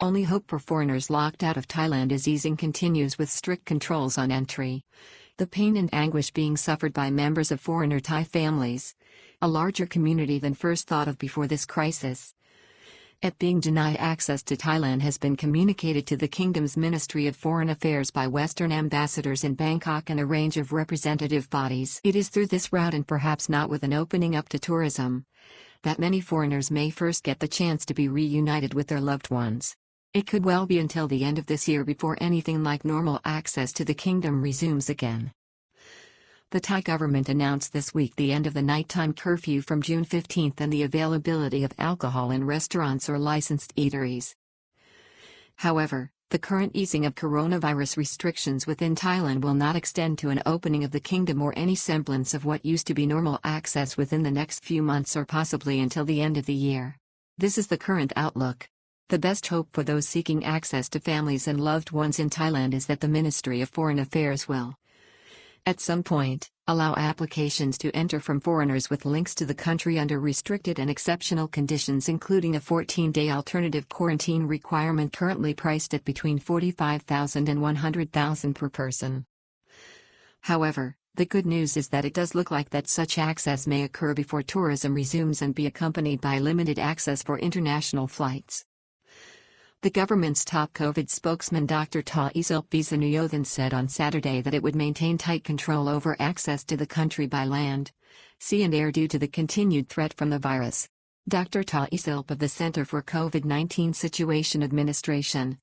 Only hope for foreigners locked out of Thailand is easing continues with strict controls on entry. The pain and anguish being suffered by members of foreigner Thai families, a larger community than first thought of before this crisis, at being denied access to Thailand has been communicated to the Kingdom's Ministry of Foreign Affairs by Western ambassadors in Bangkok and a range of representative bodies. It is through this route, and perhaps not with an opening up to tourism, that many foreigners may first get the chance to be reunited with their loved ones. It could well be until the end of this year before anything like normal access to the Kingdom resumes again. The Thai government announced this week the end of the nighttime curfew from June 15 and the availability of alcohol in restaurants or licensed eateries. However, the current easing of coronavirus restrictions within Thailand will not extend to an opening of the Kingdom or any semblance of what used to be normal access within the next few months or possibly until the end of the year. This is the current outlook. The best hope for those seeking access to families and loved ones in Thailand is that the Ministry of Foreign Affairs will, at some point, allow applications to enter from foreigners with links to the country under restricted and exceptional conditions, including a 14-day alternative quarantine requirement currently priced at between 45,000 and 100,000 per person. However, the good news is that it does look like that such access may occur before tourism resumes and be accompanied by limited access for international flights. The government's top COVID spokesman Dr. Thaisilp Viswanuyothan said on Saturday that it would maintain tight control over access to the country by land, sea and air due to the continued threat from the virus. Dr. Thaisilp of the Center for COVID-19 Situation Administration,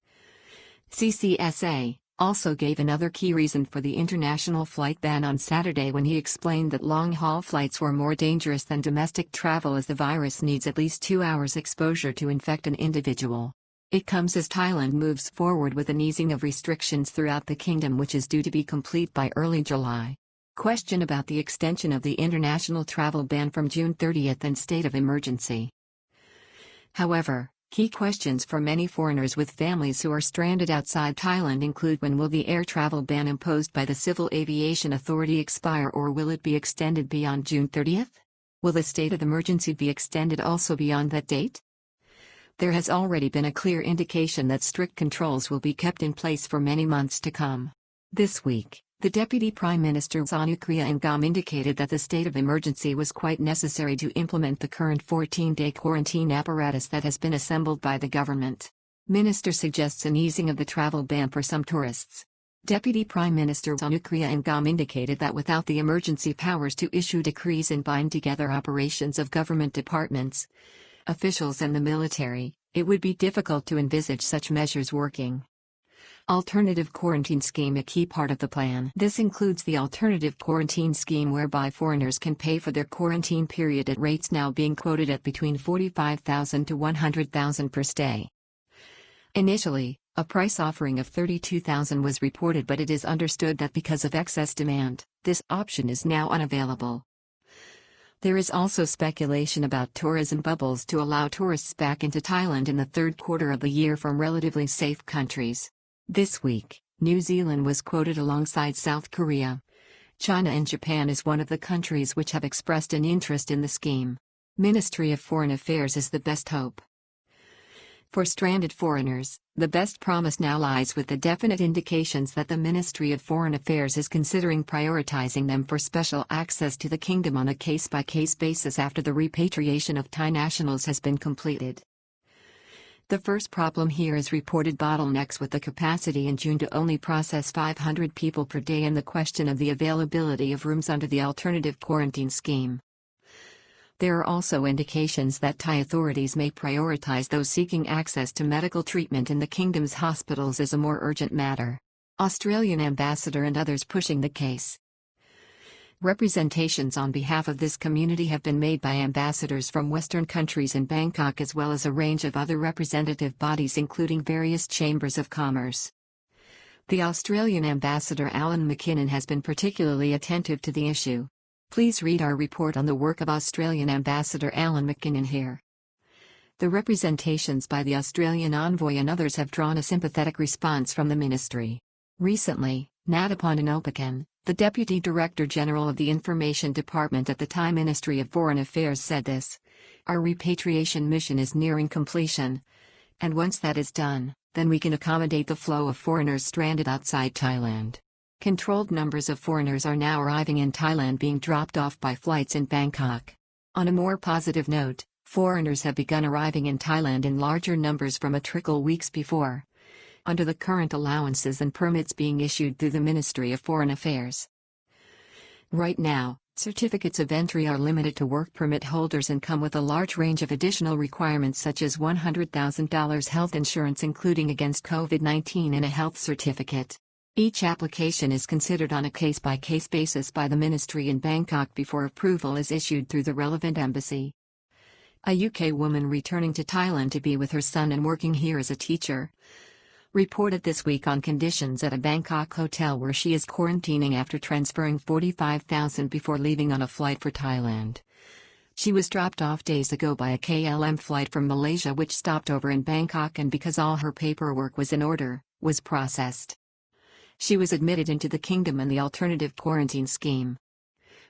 CCSA, also gave another key reason for the international flight ban on Saturday when he explained that long-haul flights were more dangerous than domestic travel as the virus needs at least 2 hours exposure to infect an individual. It comes as Thailand moves forward with an easing of restrictions throughout the Kingdom, which is due to be complete by early July. Question about the extension of the international travel ban from June 30 and state of emergency. However, key questions for many foreigners with families who are stranded outside Thailand include: when will the air travel ban imposed by the Civil Aviation Authority expire, or will it be extended beyond June 30? Will the state of emergency be extended also beyond that date? There has already been a clear indication that strict controls will be kept in place for many months to come. This week, the Deputy Prime Minister Zanukria Ngam indicated that the state of emergency was quite necessary to implement the current 14-day quarantine apparatus that has been assembled by the government. Minister suggests an easing of the travel ban for some tourists. Deputy Prime Minister Zanukria Ngam indicated that without the emergency powers to issue decrees and bind together operations of government departments, officials and the military, it would be difficult to envisage such measures working. Alternative quarantine scheme, a key part of the plan. This includes the alternative quarantine scheme whereby foreigners can pay for their quarantine period at rates now being quoted at between 45,000 to 100,000 per stay. Initially, a price offering of 32,000 was reported, but it is understood that because of excess demand, this option is now unavailable. There is also speculation about tourism bubbles to allow tourists back into Thailand in the third quarter of the year from relatively safe countries. This week, New Zealand was quoted alongside South Korea. China and Japan is one of the countries which have expressed an interest in the scheme. Ministry of Foreign Affairs is the best hope. For stranded foreigners, the best promise now lies with the definite indications that the Ministry of Foreign Affairs is considering prioritizing them for special access to the Kingdom on a case-by-case basis after the repatriation of Thai nationals has been completed. The first problem here is reported bottlenecks with the capacity in June to only process 500 people per day and the question of the availability of rooms under the alternative quarantine scheme. There are also indications that Thai authorities may prioritize those seeking access to medical treatment in the Kingdom's hospitals as a more urgent matter. Australian ambassador and others pushing the case. Representations on behalf of this community have been made by ambassadors from Western countries in Bangkok as well as a range of other representative bodies including various chambers of commerce. The Australian ambassador Alan McKinnon has been particularly attentive to the issue. Please read our report on the work of Australian Ambassador Alan McKinnon here. The representations by the Australian envoy and others have drawn a sympathetic response from the ministry. Recently, Natapananopakan, the Deputy Director General of the Information Department at the Thai Ministry of Foreign Affairs said this: "Our repatriation mission is nearing completion. And once that is done, then we can accommodate the flow of foreigners stranded outside Thailand. Controlled numbers of foreigners are now arriving in Thailand, being dropped off by flights in Bangkok. On a more positive note, foreigners have begun arriving in Thailand in larger numbers from a trickle weeks before, under the current allowances and permits being issued through the Ministry of Foreign Affairs. Right now, certificates of entry are limited to work permit holders and come with a large range of additional requirements such as $100,000 health insurance including against COVID-19 and a health certificate. Each application is considered on a case-by-case basis by the ministry in Bangkok before approval is issued through the relevant embassy. A UK woman returning to Thailand to be with her son and working here as a teacher reported this week on conditions at a Bangkok hotel where she is quarantining after transferring $45,000 before leaving on a flight for Thailand. She was dropped off days ago by a KLM flight from Malaysia which stopped over in Bangkok and because all her paperwork was in order, was processed. She was admitted into the kingdom and the alternative quarantine scheme.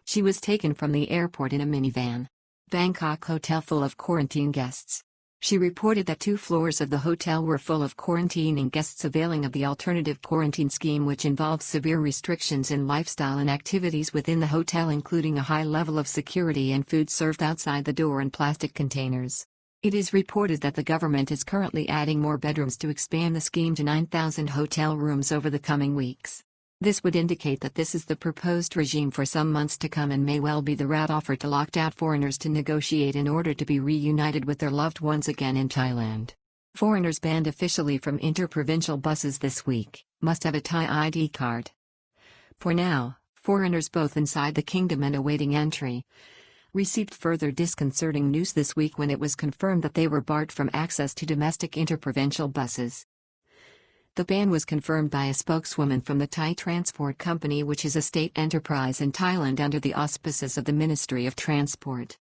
She was taken from the airport in a minivan. Bangkok hotel full of quarantine guests. She reported that 2 floors of the hotel were full of quarantining guests availing of the alternative quarantine scheme, which involves severe restrictions in lifestyle and activities within the hotel, including a high level of security and food served outside the door in plastic containers. It is reported that the government is currently adding more bedrooms to expand the scheme to 9,000 hotel rooms over the coming weeks. This would indicate that this is the proposed regime for some months to come and may well be the route offered to locked out foreigners to negotiate in order to be reunited with their loved ones again in Thailand. Foreigners banned officially from interprovincial buses this week must have a Thai ID card. For now, foreigners both inside the kingdom and awaiting entry received further disconcerting news this week when it was confirmed that they were barred from access to domestic interprovincial buses. The ban was confirmed by a spokeswoman from the Thai Transport Company, which is a state enterprise in Thailand under the auspices of the Ministry of Transport.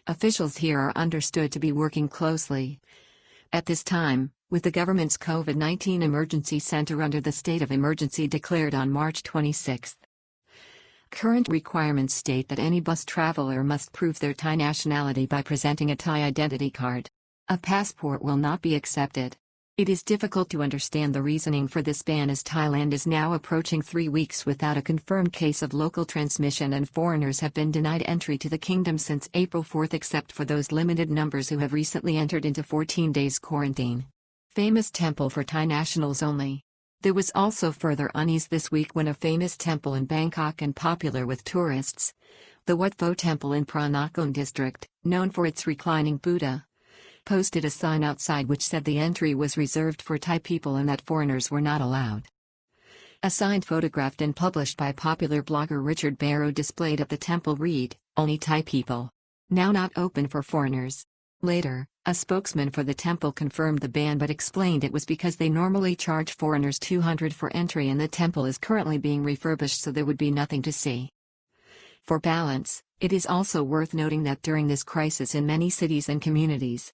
Officials here are understood to be working closely, at this time, with the government's COVID-19 emergency center under the state of emergency declared on March 26. Current requirements state that any bus traveler must prove their Thai nationality by presenting a Thai identity card. A passport will not be accepted. It is difficult to understand the reasoning for this ban as Thailand is now approaching 3 weeks without a confirmed case of local transmission and foreigners have been denied entry to the kingdom since April 4 except for those limited numbers who have recently entered into 14 days quarantine. Famous temple for Thai nationals only. There was also further unease this week when a famous temple in Bangkok and popular with tourists, the Wat Pho Temple in Phranakon district, known for its reclining Buddha, posted a sign outside which said the entry was reserved for Thai people and that foreigners were not allowed. A sign photographed and published by popular blogger Richard Barrow displayed at the temple read, "Only Thai people. Now not open for foreigners." Later, a spokesman for the temple confirmed the ban but explained it was because they normally charge foreigners $200 for entry and the temple is currently being refurbished so there would be nothing to see. For balance, it is also worth noting that during this crisis in many cities and communities,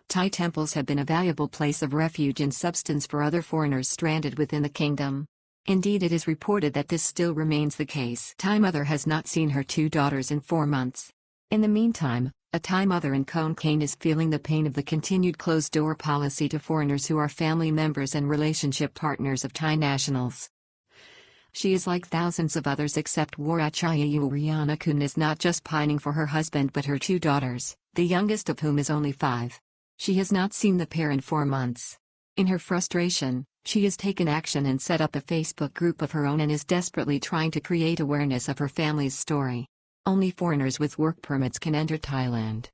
Thai temples have been a valuable place of refuge and substance for other foreigners stranded within the kingdom. Indeed, it is reported that this still remains the case. Thai mother has not seen her 2 daughters in 4 months. In the meantime, a Thai mother in Khon Kaen is feeling the pain of the continued closed-door policy to foreigners who are family members and relationship partners of Thai nationals. She is like thousands of others except Warachayayu Rianakun is not just pining for her husband but her 2 daughters, the youngest of whom is only 5. She has not seen the pair in 4 months. In her frustration, she has taken action and set up a Facebook group of her own and is desperately trying to create awareness of her family's story. Only foreigners with work permits can enter Thailand.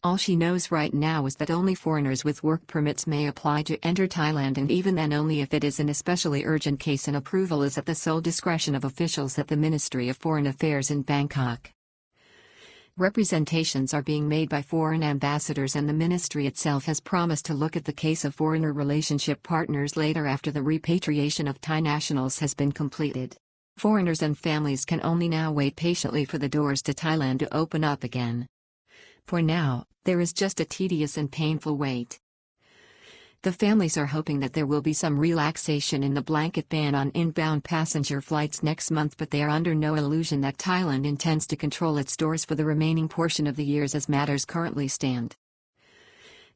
All she knows right now is that only foreigners with work permits may apply to enter Thailand, and even then only if it is an especially urgent case, and approval is at the sole discretion of officials at the Ministry of Foreign Affairs in Bangkok. Representations are being made by foreign ambassadors and the ministry itself has promised to look at the case of foreigner relationship partners later after the repatriation of Thai nationals has been completed. Foreigners and families can only now wait patiently for the doors to Thailand to open up again. For now, there is just a tedious and painful wait. The families are hoping that there will be some relaxation in the blanket ban on inbound passenger flights next month, but they are under no illusion that Thailand intends to control its doors for the remaining portion of the years as matters currently stand.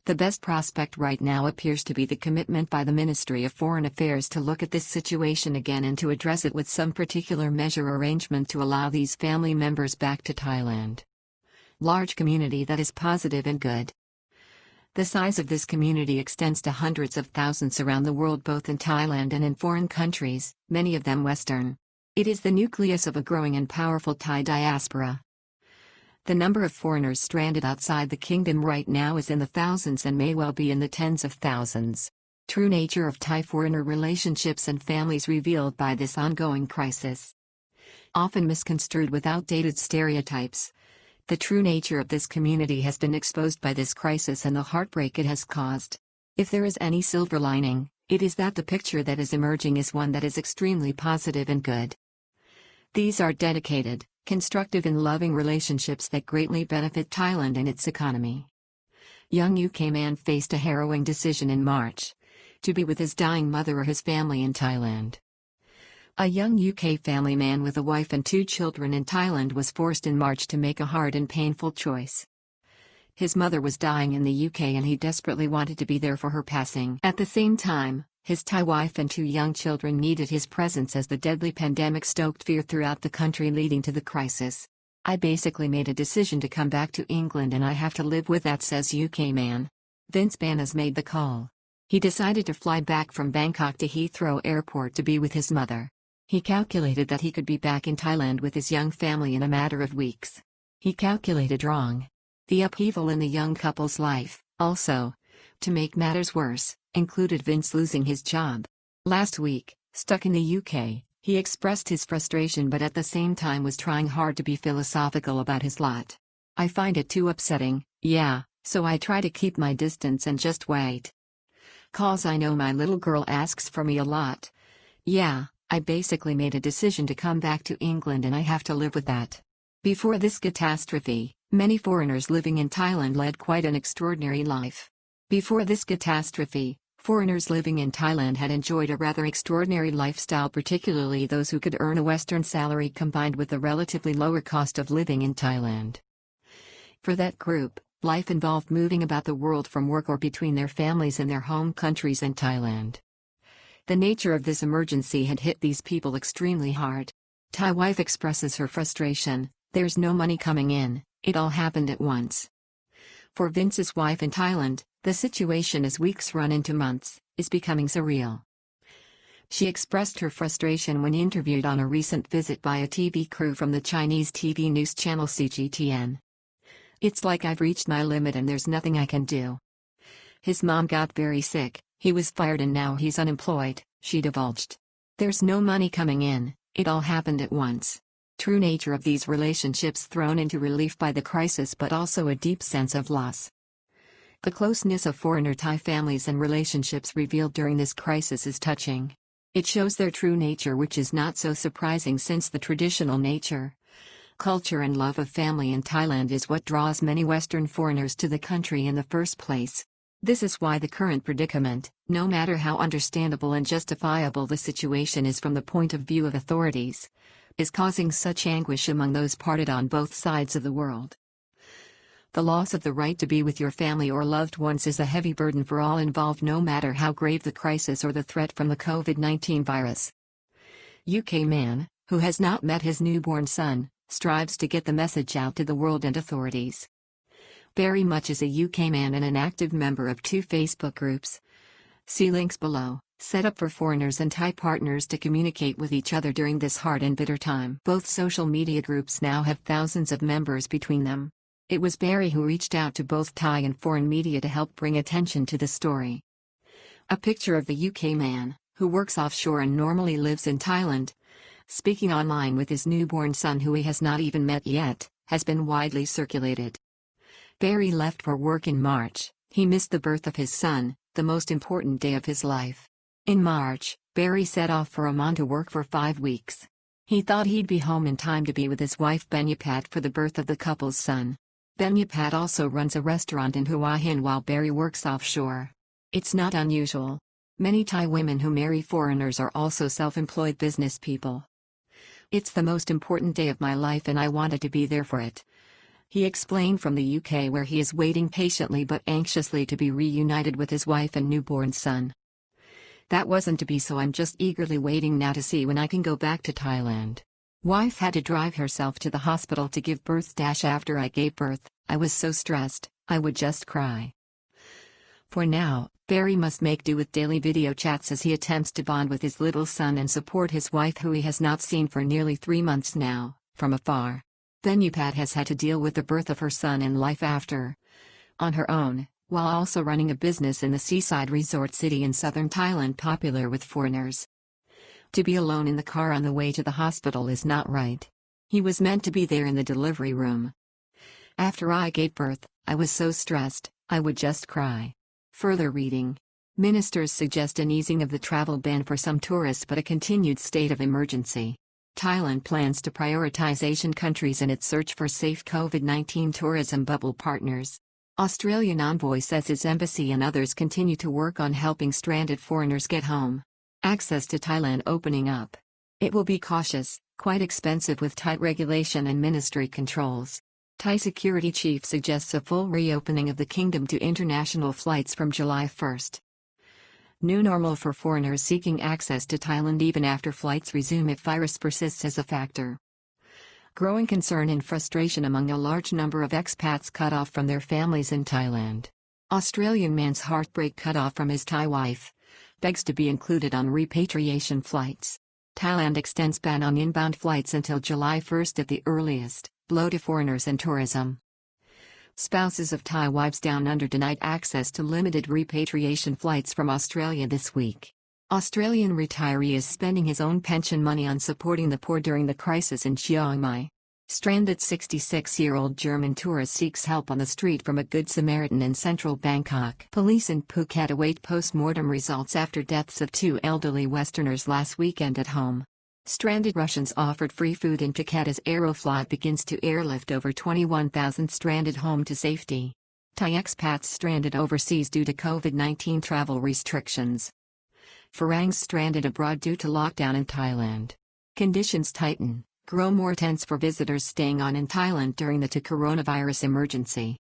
The best prospect right now appears to be the commitment by the Ministry of Foreign Affairs to look at this situation again and to address it with some particular measure or arrangement to allow these family members back to Thailand. Large community that is positive and good. The size of this community extends to hundreds of thousands around the world, both in Thailand and in foreign countries, many of them Western. It is the nucleus of a growing and powerful Thai diaspora. The number of foreigners stranded outside the kingdom right now is in the thousands and may well be in the tens of thousands. True nature of Thai-foreigner relationships and families revealed by this ongoing crisis. Often misconstrued with outdated stereotypes. The true nature of this community has been exposed by this crisis and the heartbreak it has caused. If there is any silver lining, it is that the picture that is emerging is one that is extremely positive and good. These are dedicated, constructive and loving relationships that greatly benefit Thailand and its economy. Young UK man faced a harrowing decision in March. To be with his dying mother or his family in Thailand. A young UK family man with a wife and 2 children in Thailand was forced in March to make a hard and painful choice. His mother was dying in the UK and he desperately wanted to be there for her passing. At the same time, his Thai wife and 2 young children needed his presence as the deadly pandemic stoked fear throughout the country, leading to the crisis. I basically made a decision to come back to England and I have to live with that, says UK man. Vince Banas made the call. He decided to fly back from Bangkok to Heathrow Airport to be with his mother. He calculated that he could be back in Thailand with his young family in a matter of weeks. He calculated wrong. The upheaval in the young couple's life, also, to make matters worse, included Vince losing his job. Last week, stuck in the UK, he expressed his frustration but at the same time was trying hard to be philosophical about his lot. I find it too upsetting, yeah, so I try to keep my distance and just wait. 'Cause I know my little girl asks for me a lot. Yeah. I basically made a decision to come back to England and I have to live with that. Before this catastrophe, many foreigners living in Thailand led quite an extraordinary life. Before this catastrophe, foreigners living in Thailand had enjoyed a rather extraordinary lifestyle, particularly those who could earn a Western salary combined with the relatively lower cost of living in Thailand. For that group, life involved moving about the world from work or between their families in their home countries and Thailand. The nature of this emergency had hit these people extremely hard. Thai wife expresses her frustration, there's no money coming in, it all happened at once. For Vince's wife in Thailand, the situation as weeks run into months, is becoming surreal. She expressed her frustration when interviewed on a recent visit by a TV crew from the Chinese TV news channel CGTN. It's like I've reached my limit and there's nothing I can do. His mom got very sick. He was fired and now he's unemployed, she divulged. There's no money coming in, it all happened at once. True nature of these relationships thrown into relief by the crisis but also a deep sense of loss. The closeness of foreigner Thai families and relationships revealed during this crisis is touching. It shows their true nature, which is not so surprising since the traditional nature, culture and love of family in Thailand is what draws many Western foreigners to the country in the first place. This is why the current predicament, no matter how understandable and justifiable the situation is from the point of view of authorities, is causing such anguish among those parted on both sides of the world. The loss of the right to be with your family or loved ones is a heavy burden for all involved, no matter how grave the crisis or the threat from the COVID-19 virus. UK man, who has not met his newborn son, strives to get the message out to the world and authorities. Barry Much is a UK man and an active member of 2 Facebook groups. See links below, set up for foreigners and Thai partners to communicate with each other during this hard and bitter time. Both social media groups now have thousands of members between them. It was Barry who reached out to both Thai and foreign media to help bring attention to the story. A picture of the UK man, who works offshore and normally lives in Thailand, speaking online with his newborn son who he has not even met yet, has been widely circulated. Barry left for work in March. He missed the birth of his son, the most important day of his life. In March, Barry set off for Oman to work for 5 weeks. He thought he'd be home in time to be with his wife Benyapat for the birth of the couple's son. Benyapat also runs a restaurant in Hua Hin while Barry works offshore. It's not unusual. Many Thai women who marry foreigners are also self-employed business people. It's the most important day of my life and I wanted to be there for it. He explained from the UK, where he is waiting patiently but anxiously to be reunited with his wife and newborn son. That wasn't to be, so I'm just eagerly waiting now to see when I can go back to Thailand. Wife had to drive herself to the hospital to give birth. After I gave birth, I was so stressed, I would just cry. For now, Barry must make do with daily video chats as he attempts to bond with his little son and support his wife, who he has not seen for nearly 3 months now, from afar. Then Yupat has had to deal with the birth of her son and life after, on her own, while also running a business in the seaside resort city in southern Thailand popular with foreigners. To be alone in the car on the way to the hospital is not right. He was meant to be there in the delivery room. After I gave birth, I was so stressed, I would just cry. Further reading. Ministers suggest an easing of the travel ban for some tourists but a continued state of emergency. Thailand plans to prioritize Asian countries in its search for safe COVID-19 tourism bubble partners. Australian envoy says his embassy and others continue to work on helping stranded foreigners get home. Access to Thailand opening up. It will be cautious, quite expensive with tight regulation and ministry controls. Thai security chief suggests a full reopening of the kingdom to international flights from July 1. New normal for foreigners seeking access to Thailand even after flights resume if virus persists as a factor. Growing concern and frustration among a large number of expats cut off from their families in Thailand. Australian man's heartbreak cut off from his Thai wife. Begs to be included on repatriation flights. Thailand extends ban on inbound flights until July 1 at the earliest, blow to foreigners and tourism. Spouses of Thai wives down under denied access to limited repatriation flights from Australia this week. Australian retiree is spending his own pension money on supporting the poor during the crisis in Chiang Mai. Stranded 66-year-old German tourist seeks help on the street from a Good Samaritan in central Bangkok. Police in Phuket await post-mortem results after deaths of 2 elderly Westerners last weekend at home. Stranded Russians offered free food in Phuket as Aeroflot begins to airlift over 21,000 stranded home to safety. Thai expats stranded overseas due to COVID-19 travel restrictions. Farangs stranded abroad due to lockdown in Thailand. Conditions tighten, grow more tense for visitors staying on in Thailand during the coronavirus emergency.